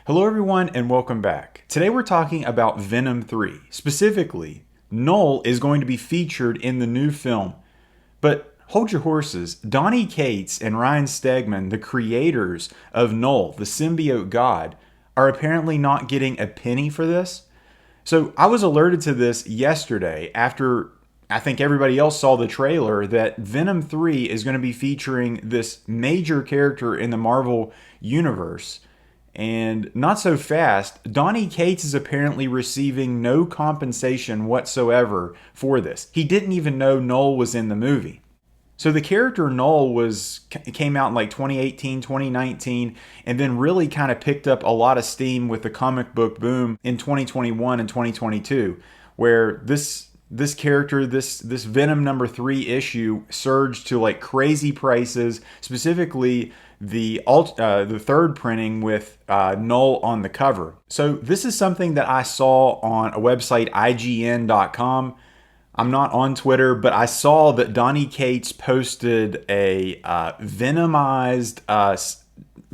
Hello everyone and welcome back. Today we're talking about Venom 3. Specifically, KNULL is going to be featured in the new film. But hold your horses. Donny Cates and Ryan Stegman, the creators of KNULL, the symbiote god, are apparently not getting a penny for this. So I was alerted to this yesterday after I think everybody else saw the trailer that Venom 3 is going to be featuring this major character in the Marvel universe. And not so fast, Donny Cates is apparently receiving no compensation whatsoever for this. He didn't even know KNULL was in the movie. So the character KNULL came out in like 2018, 2019, and then really kind of picked up a lot of steam with the comic book boom in 2021 and 2022, where this character, this Venom number 3 issue surged to like crazy prices, specifically the third printing with KNULL on the cover. So this is something that I saw on a website, IGN.com. I'm not on Twitter, but I saw that Donny Cates posted a Venomized,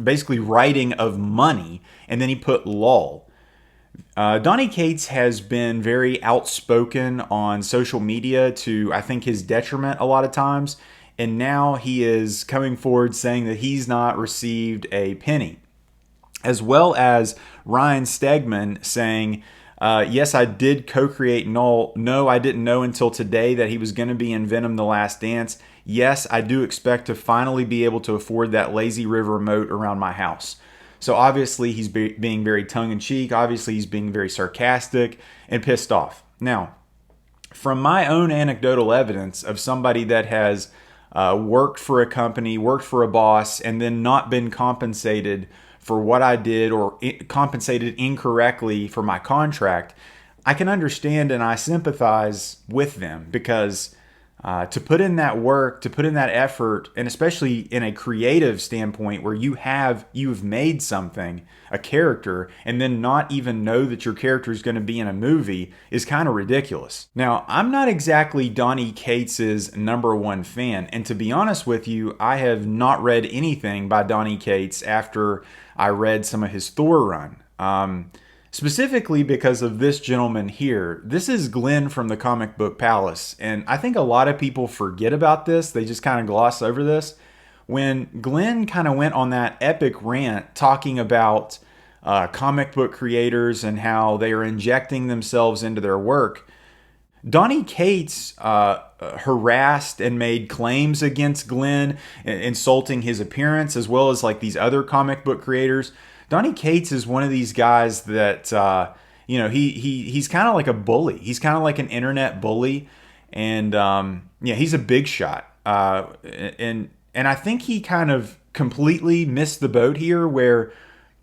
basically writing of money, and then he put lol. Donny Cates has been very outspoken on social media to, I think, his detriment a lot of times. And now he is coming forward saying that he's not received a penny. As well as Ryan Stegman saying, yes, I did co-create KNULL. No, I didn't know until today that he was going to be in Venom: The Last Dance. Yes, I do expect to finally be able to afford that lazy river moat around my house. So obviously he's being very tongue-in-cheek. Obviously he's being very sarcastic and pissed off. Now, from my own anecdotal evidence of somebody that has worked for a company, worked for a boss, and then not been compensated for what I did or compensated incorrectly for my contract, I can understand and I sympathize with them because to put in that work, to put in that effort, and especially in a creative standpoint where you've made something, a character, and then not even know that your character is going to be in a movie is kind of ridiculous. Now, I'm not exactly Donny Cates' number one fan, and to be honest with you, I have not read anything by Donny Cates after I read some of his Thor run. Specifically because of this gentleman here. This is Glenn from the Comic Book Palace, and I think a lot of people forget about this. They just kind of gloss over this. When Glenn kind of went on that epic rant talking about comic book creators and how they are injecting themselves into their work, Donny Cates harassed and made claims against Glenn, insulting his appearance, as well as like these other comic book creators. Donny Cates is one of these guys that he's kind of like a bully. He's kind of like an internet bully, and he's a big shot. And I think he kind of completely missed the boat here, where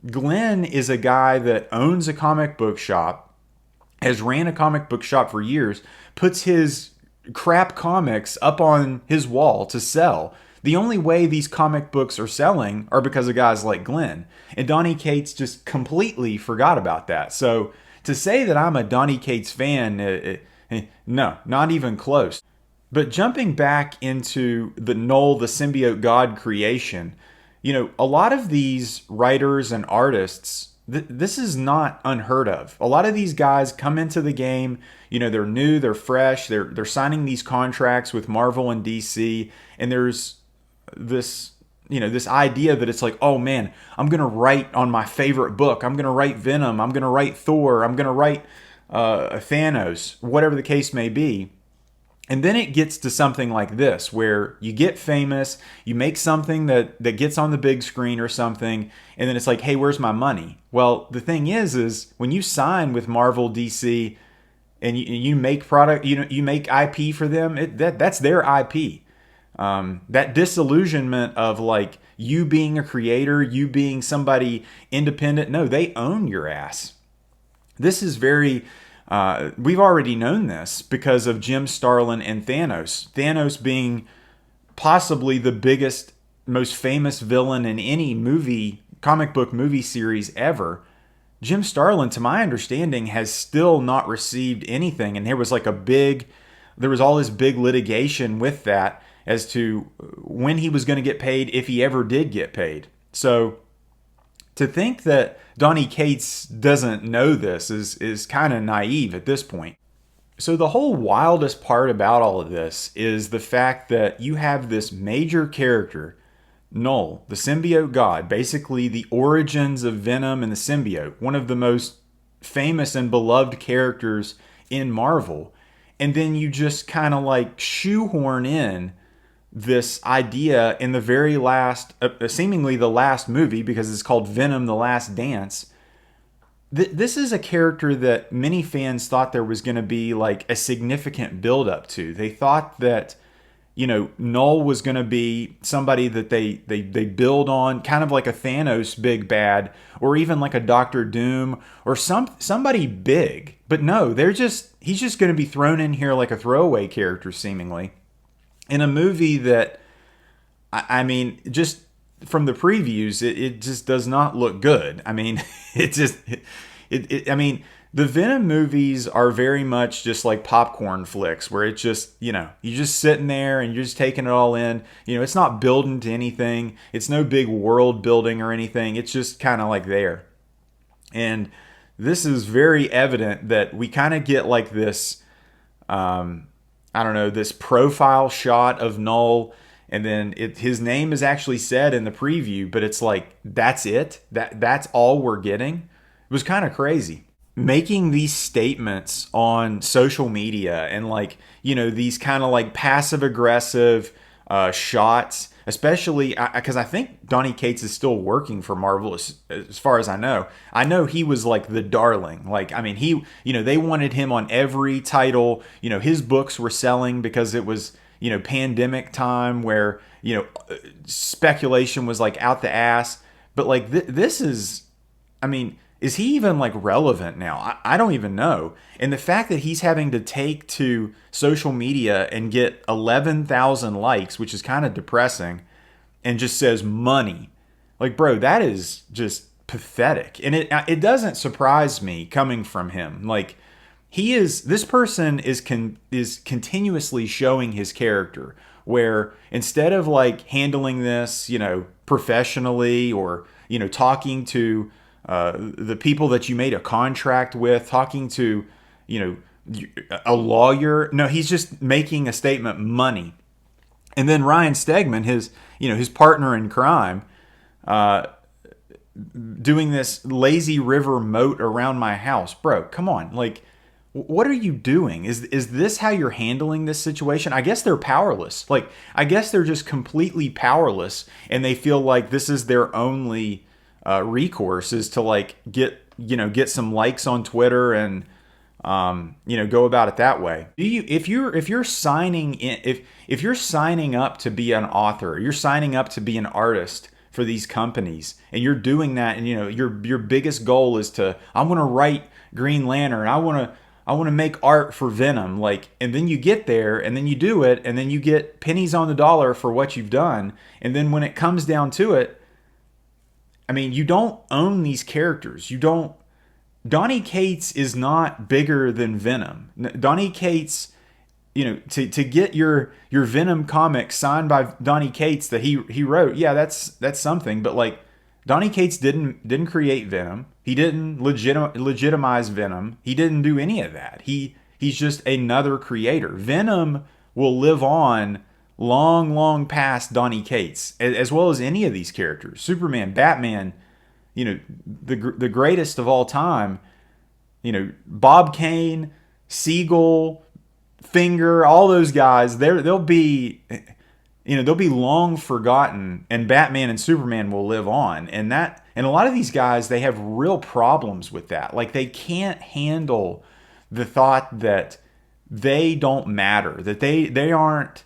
Glenn is a guy that owns a comic book shop, has ran a comic book shop for years, puts his crap comics up on his wall to sell. The only way these comic books are selling are because of guys like Glenn. And Donny Cates just completely forgot about that. So to say that I'm a Donny Cates fan, no, not even close. But jumping back into the KNULL, the symbiote god creation, a lot of these writers and artists, this is not unheard of. A lot of these guys come into the game, they're new, they're fresh, they're signing these contracts with Marvel and DC, and there's this idea that it's like, oh man, I'm gonna write on my favorite book, I'm gonna write Venom, I'm gonna write Thor, I'm gonna write Thanos, whatever the case may be. And then it gets to something like this, where you get famous, you make something that gets on the big screen or something, and then it's like, hey, where's my money? Well, the thing is when you sign with Marvel, DC, and you make product, you make IP for them, that's their IP. That disillusionment of like you being a creator, you being somebody independent, no, they own your ass. This is very, we've already known this because of Jim Starlin and Thanos. Thanos being possibly the biggest, most famous villain in any comic book movie series ever. Jim Starlin, to my understanding, has still not received anything. And there was all this big litigation with that as to when he was going to get paid, if he ever did get paid. So To think that Donny Cates doesn't know this is kind of naive at this point. So the whole wildest part about all of this is the fact that you have this major character, KNULL, the symbiote god, basically the origins of Venom and the symbiote, one of the most famous and beloved characters in Marvel. And then you just kind of like shoehorn in this idea in the very last, seemingly the last movie, because it's called Venom: The Last Dance. This is a character that many fans thought there was going to be like a significant build up to. They thought that, you know, KNULL was going to be somebody that they build on, kind of like a Thanos big bad, or even like a Doctor Doom, or somebody big. But no, he's just going to be thrown in here like a throwaway character, seemingly, in a movie that, I mean, just from the previews, it just does not look good. I mean, I mean, the Venom movies are very much just like popcorn flicks, where it's just, you know, you're just sitting there and you're just taking it all in. You know, it's not building to anything. It's no big world building or anything. It's just kind of like there. And this is very evident that we kind of get like this, I don't know, this profile shot of KNULL, and then his name is actually said in the preview, but it's like, that's it? That's all we're getting? It was kind of crazy. Making these statements on social media and like, you know, these kind of like passive aggressive shots, especially because I think Donny Cates is still working for Marvel as far as I know. I know he was like the darling. Like, I mean, he, you know, they wanted him on every title. You know, his books were selling because it was, you know, pandemic time where, you know, speculation was like out the ass. But like this is, I mean, is he even like relevant now? I don't even know. And the fact that he's having to take to social media and get 11,000 likes, which is kind of depressing, and just says money. Like, bro, that is just pathetic. And it doesn't surprise me coming from him. Like, this person is continuously showing his character, where instead of like handling this, you know, professionally, or, you know, talking to the people that you made a contract with, talking to, you know, a lawyer. No, he's just making a statement, money. And then Ryan Stegman, his partner in crime, doing this lazy river moat around my house. Bro, come on. Like, what are you doing? Is this how you're handling this situation? I guess they're powerless. Like, I guess they're just completely powerless, and they feel like this is their only recourse, is to like get some likes on Twitter and you know, go about it that way. If you're signing in, if you're signing up to be an author, you're signing up to be an artist for these companies, and you're doing that, and you know your biggest goal is to, I want to write Green Lantern, I want to make art for Venom, like, and then you get there and then you do it, and then you get pennies on the dollar for what you've done, and then when it comes down to it, I mean, you don't own these characters. You don't. Donny Cates is not bigger than Venom. Donny Cates, you know, to get your Venom comic signed by Donny Cates that he wrote, yeah, that's something. But like, Donny Cates didn't create Venom. He didn't legitimize Venom. He didn't do any of that. He's just another creator. Venom will live on long past Donny Cates, as well as any of these characters. Superman, Batman, you know, the greatest of all time, you know, Bob Kane, Siegel, Finger, all those guys, they'll be long forgotten, and Batman and Superman will live on. And a lot of these guys, they have real problems with that. Like, they can't handle the thought that they don't matter, that they aren't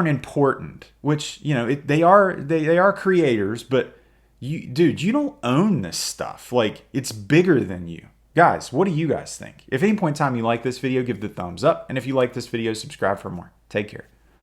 important, which, you know, they are creators, but you don't own this stuff. Like, it's bigger than you. Guys, what do you guys think? If at any point in time you like this video, give it a thumbs up. And if you like this video, subscribe for more. Take care.